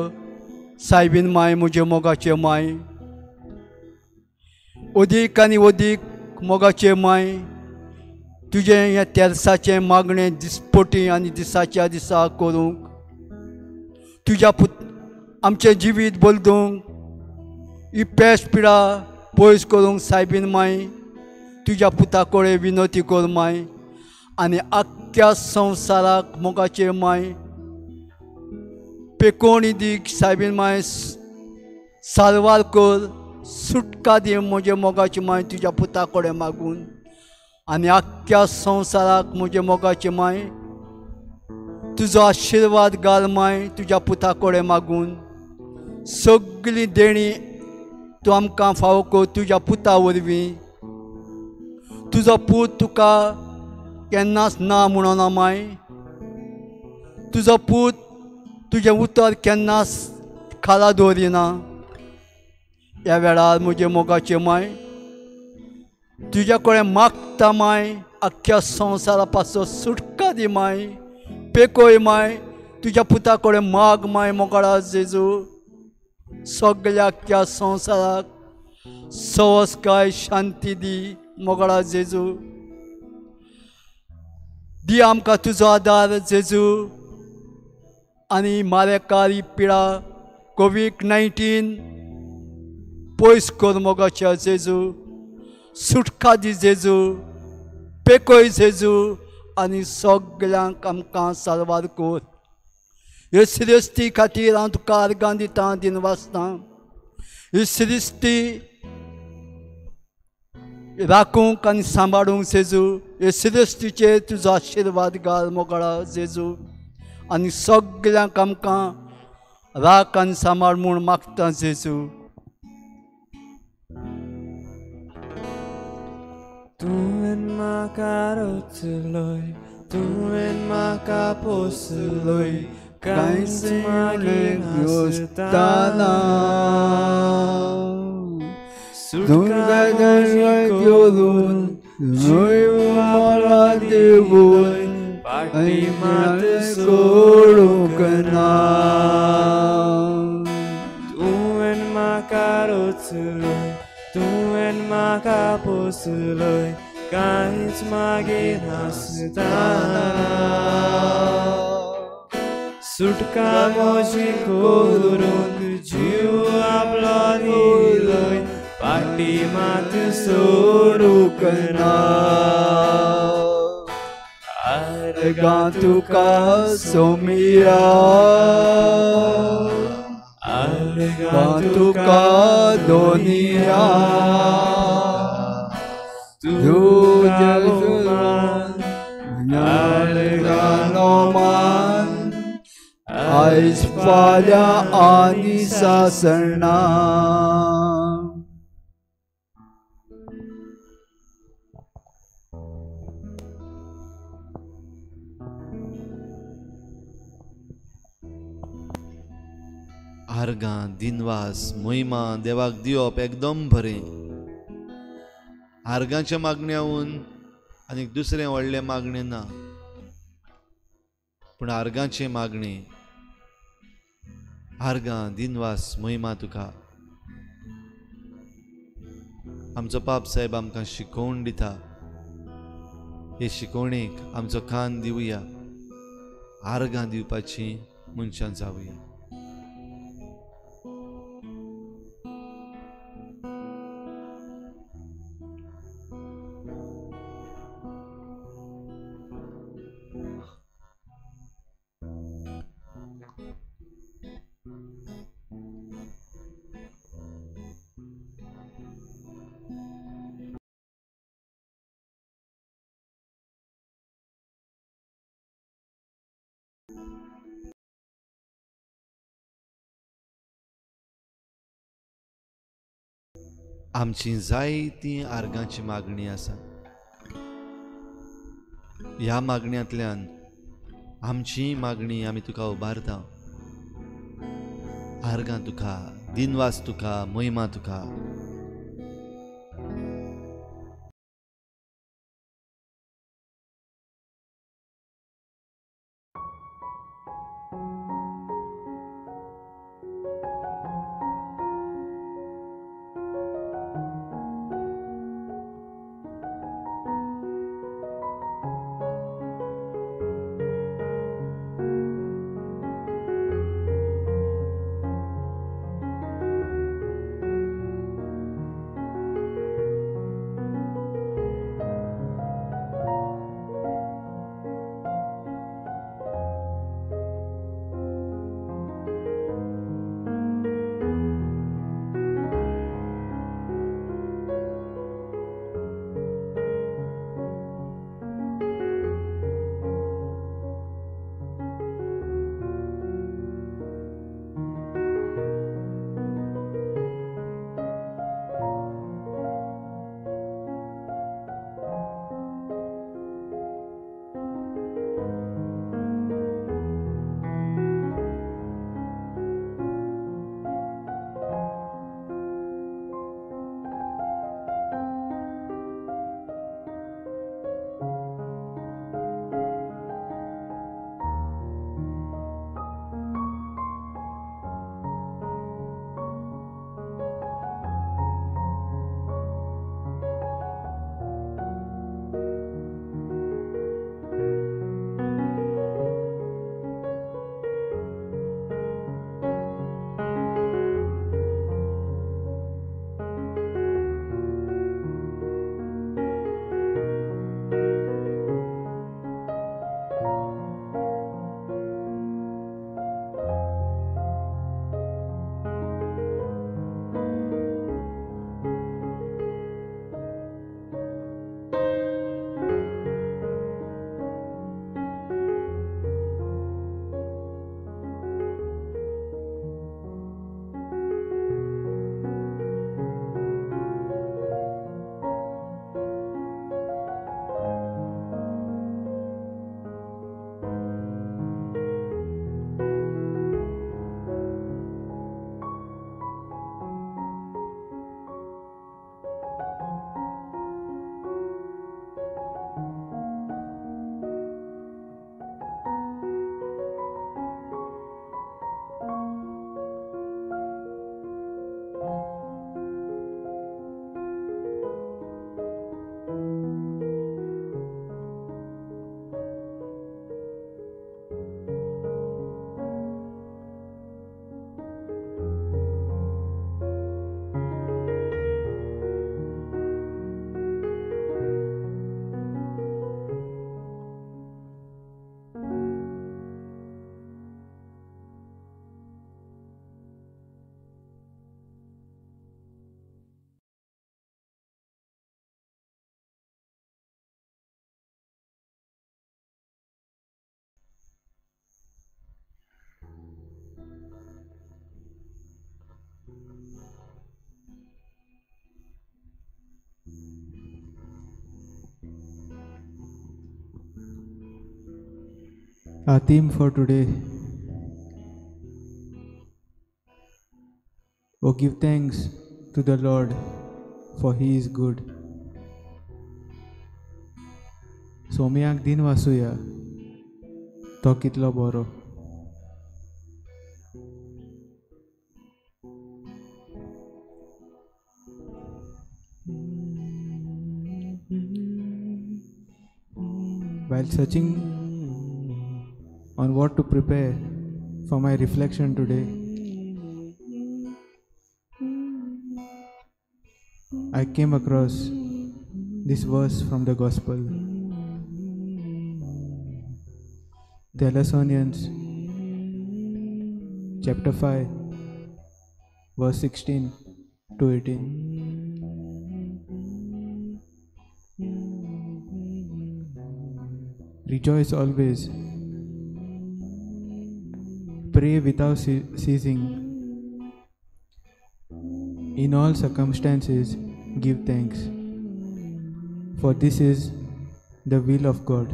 सायबीन माय म्हजे मोगाचे माय. अदीक आनी अदीक मोगाचे माय तुजें हें तेरसाचें मागणें दिसपटी आनी दिसाच्या दिसा करूंक, तुज्या आमचें जिवीत बदलूंक, ही पेस्ट पिडा पयस करूंक सायबीन माय तुज्या पुता कडेन विनोती कर माय. आनी आख्ख्या संवसाराक मोगाचे माय पेकोवणी दी सायबीन माय. सारवार कर, सुटका दी म्हजे मोगाची माय तुज्या पुता कडेन मागून. आनी आख्ख्या संवसाराक म्हजे मोगाचे माय तुजो आशिर्वाद घाल माय तुज्या पुता कडेन मागून. सगळी देणी तूं आमकां फावो कर तुज्या पुता वरवीं. तुजो पूत तुका केन्नाच ना म्हणना माय. तुजो पूत तुजें उतर केन्नाच खाला दवरिना. ह्या वेळार म्हजे मोगाचे माय तुज्या कडेन मागता माय. आख्ख्या संवसारा पासो सुटका दी माय. पेकोय माय तुज्या पुता कडेन माग माय मोगळा जेजू. सगळ्या आख्ख्या संवसाराक सवस्काय शांती दी मोगळा जेजू. दी आमकां तुजो आदार जेजू. आनी मारेकारी पिडा कोविड-19 पयस कर मोगाच्या जेजू. सुटका दी जेजू. पेकोय जेजू. आनी सगळ्यांक आमकां सारवार कर. हे सृश्टी खातीर हांव तुका अर्गां दितां दिनवासतां. ही सृश्टी राखूंक आनी सांबाळूंक जेजू. हे सृश्टीचेर तुजो आशिर्वाद घाल मोगळा जेजू. आनी सगळ्यांक आमकां राख आनी सांबाळ म्हूण मागता जेजू. तुवें म्हाका रचलोय तुवें म्हाका पोसलोय कांयच मागीर नासतना सुटका घेवन मला देवून पाटी मात सोडूंक ना तुवें म्हाका रचलोय तुवें म्हाका पोसलोय कांयच मागीर नासतना सुटका म्हजी करून जीव आपलो दिलोय पाटी मात सोडूंक ना आर्गां तुका सोमिया आर्गां तुका दोनिया तुझ्या मान आयज फाल्यां आनी सासणा आर्गां दिनवास मोहिमा देवाक दिवप एकदम बरें आर्गांच्या मागण्याहून आनी दुसरें व्हडलें मागणें ना पूण आर्गांचें मागणें आर्गां दिनवास मोहिमा तुका आमचो पाप साहेब आमकां शिकोवन दिता हे शिकोवणेक आमचो कान दिवया आर्गां दिवपाची मनशां जावया आमची जायतीं आर्गांची मागणी आसा ह्या मागण्यांतल्यान आमची मागणी आमी तुका उबारता आर्गां तुका दिनवास तुका मोहिमा तुका Our theme for today: Oh, give thanks to the Lord, for He is good. सोमयाक दिन वाचूया तो कितलो बरो. While searching on what to prepare for my reflection today, I came across this verse from the Gospel. Thessalonians chapter 5 verse 16 to 18. Rejoice always, pray without ceasing, in all circumstances give thanks, for this is the will of God.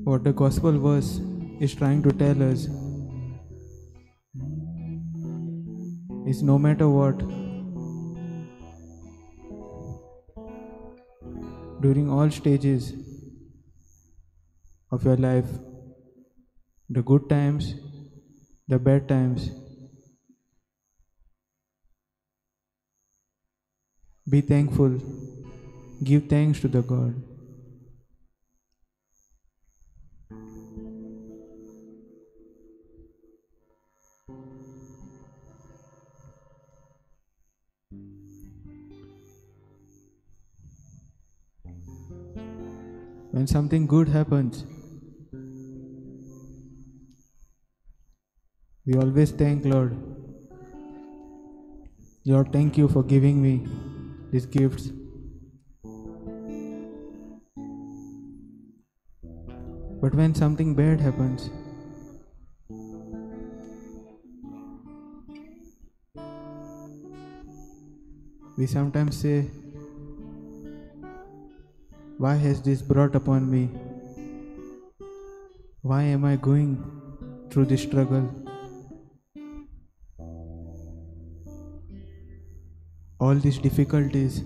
What the Gospel verse is trying to tell us is no matter what, during all stages of your life, the good times, the bad times, be thankful, give thanks to the God. When something good happens, we always thank Lord. Lord, thank you for giving me these gifts. But when something bad happens, we sometimes say, why has this brought upon me? Why am I going through this struggle? All these difficulties.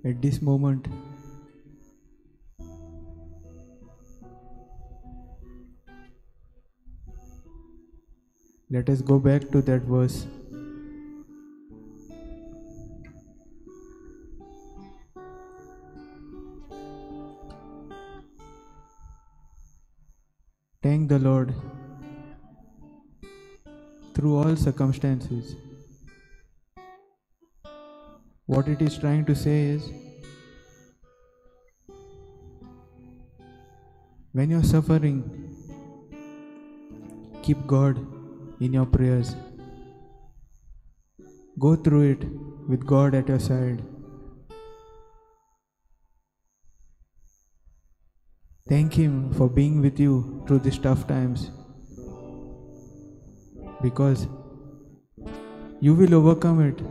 At this moment, let us go back to that verse. Thank the Lord through all circumstances. What it is trying to say is, when you're suffering, keep God in your prayers. Go through it with God at your side. Thank Him for being with you through these tough times, because you will overcome it.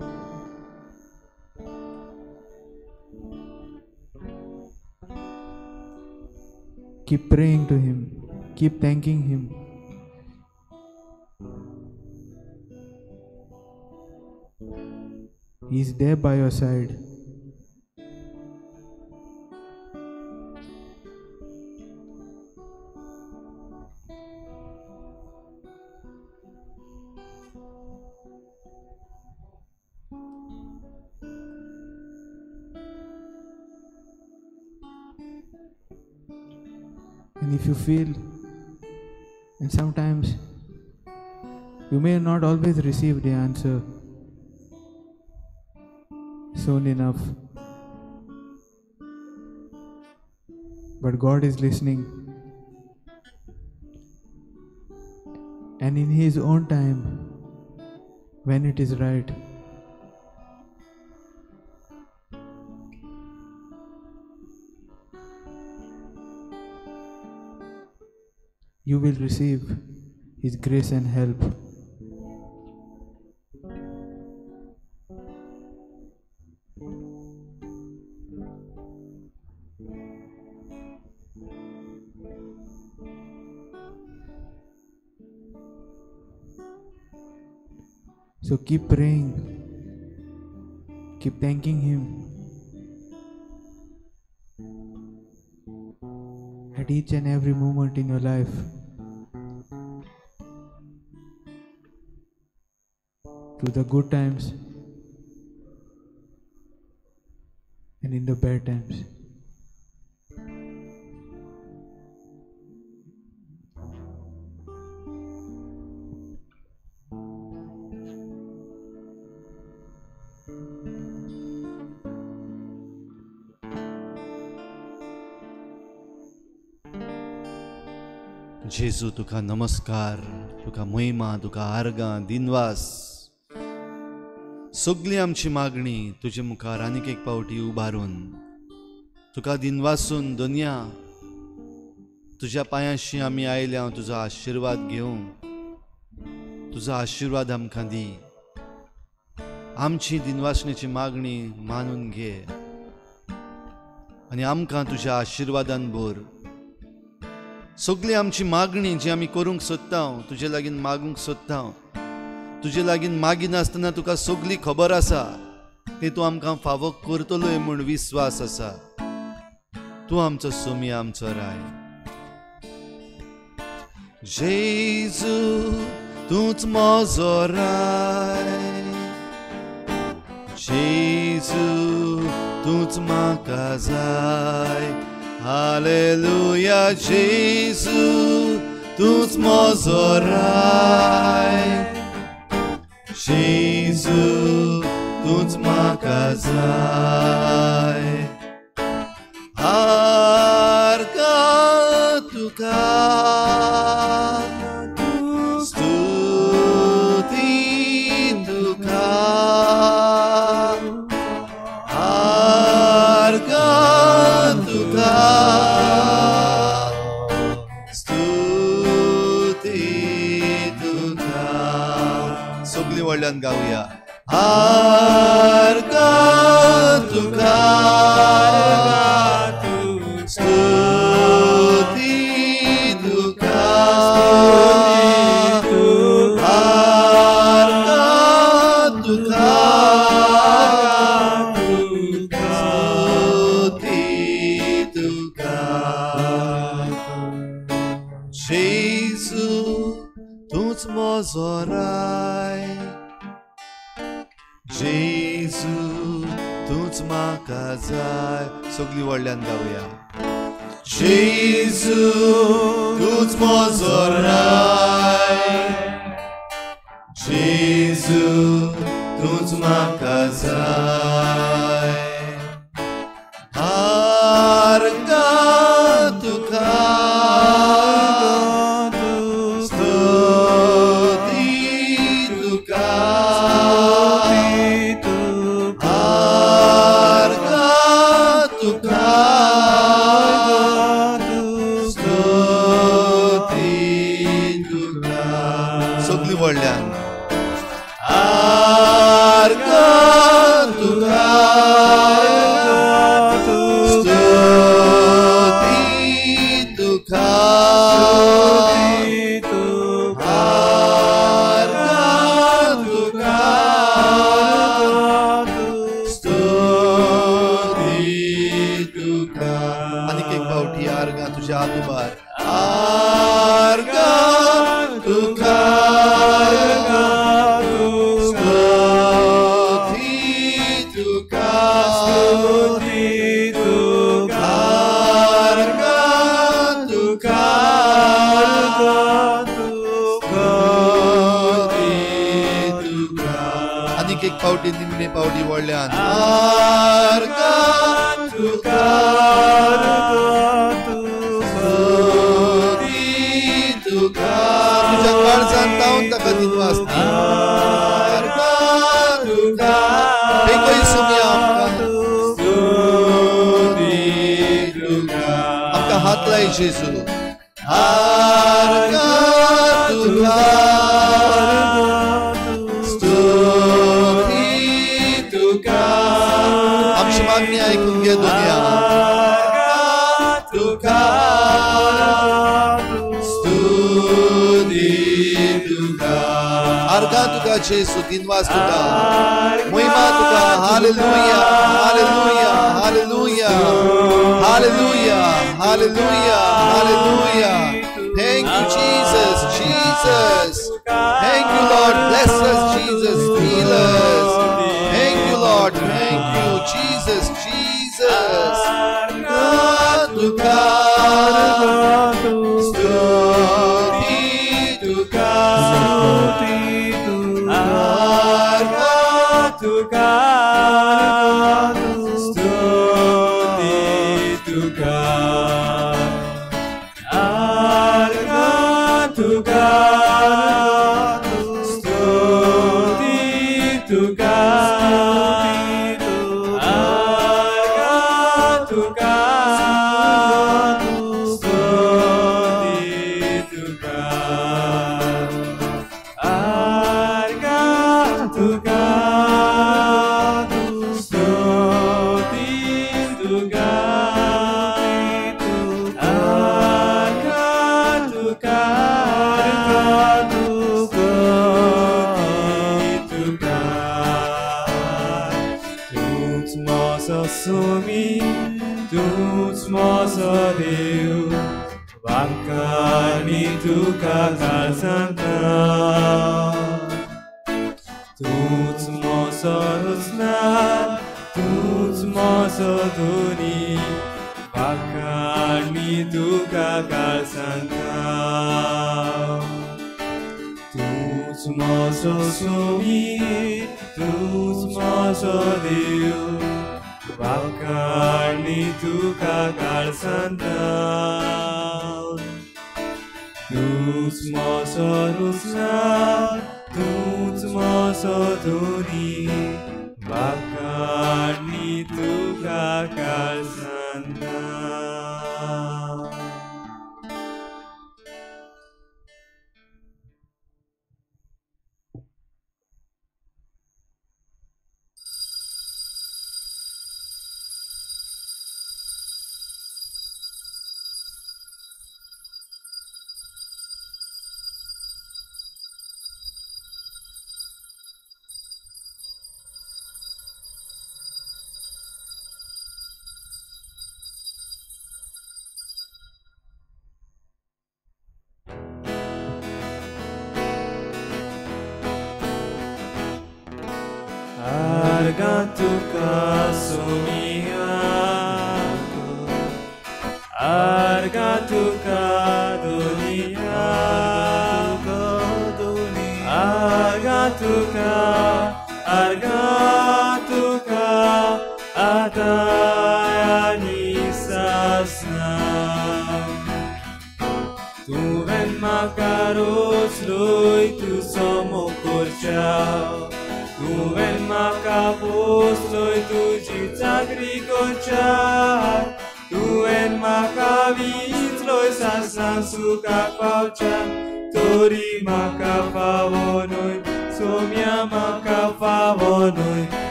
Keep praying to Him, keep thanking Him. He is there by your side. And if you feel, and sometimes you may not always receive the answer soon enough, but God is listening. And in His own time, when it is right, you will receive His grace and help. So keep praying, keep thanking Him at each and every moment in your life. Through the good times and in the bad times. जेजू तुका नमस्कार, तुका महिमा, तुका आर्गां, दिनवास. सगळी आमची मागणी तुजे मुखार आनीक एक पावटी उबारून तुका दिनवासून दोनया तुज्या पांयाशी आमी आयल्या. तुजो आशिर्वाद घेवं, तुजो आशिर्वाद आमकां दी. आमची दिनवासणेची मागणी मानून घे आनी आमकां तुज्या आशिर्वादान भर. सगळी आमची मागणी जी आमी करूंक सोदता, तुजे लागीं मागूंक सोदता, तुजे लागीं मागिनासतना तुका सगळी खबर आसा, ते तूं आमकां फावो करतलोय म्हूण विस्वास आसा. तूं आमचो सोमी, आमचो राय. जेजू तूंच म्हजो राय, जेजू तूंच म्हाका जाय. हालेलुया. जेजू तूंच म्हजो राय, जेजू तूंच म्हाका जाय. आर्गां तुका, स्तुती तुका, आर्गां तुका, स्तुती तुका. सगळी व्हडल्यान गावया. आर्गां तुका, स्तुती तुका, आर्गां तुका, स्तुती तुका. जेजू तूंच म्हजो राय, जेजू तूंच म्हाका जाय. सगळी व्हडल्यान गावया. जेजू तूंच म्हजो राय, जेजू तूंच म्हाका जाय. आर्गां तुका, स्तुती तुका, आर्गां तुका, स्तुती तुका. सगळी व्हडल्यान. आर्गां तुका, स्तुती तुका, आर्गां तुका, स्तुती तुका. आनीक एक पावटी आर्गां तुज्या हातूबार. आर्गां तुका, स्तुती तुका, आर्गां तुका, स्तुती तुका. आनीक एक पावटी निमणे पावटी व्हडल्यान. आर्गां तुका, तुझ्या काळजांत तावन ताका दिनवास दी बेगोय सुमया आमकां हात लाय जेजू आमची मागणी ऐकून घे दुनिया आर्गा तुका जेजू दिनवास तुका महिमा तुका hallelujah hallelujah hallelujah hallelujah hallelujah hallelujah Thank you Jesus Jesus Thank you Lord bless us Jesus heal us Thank you Lord thank you Jesus Jesus tuka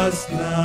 Last night.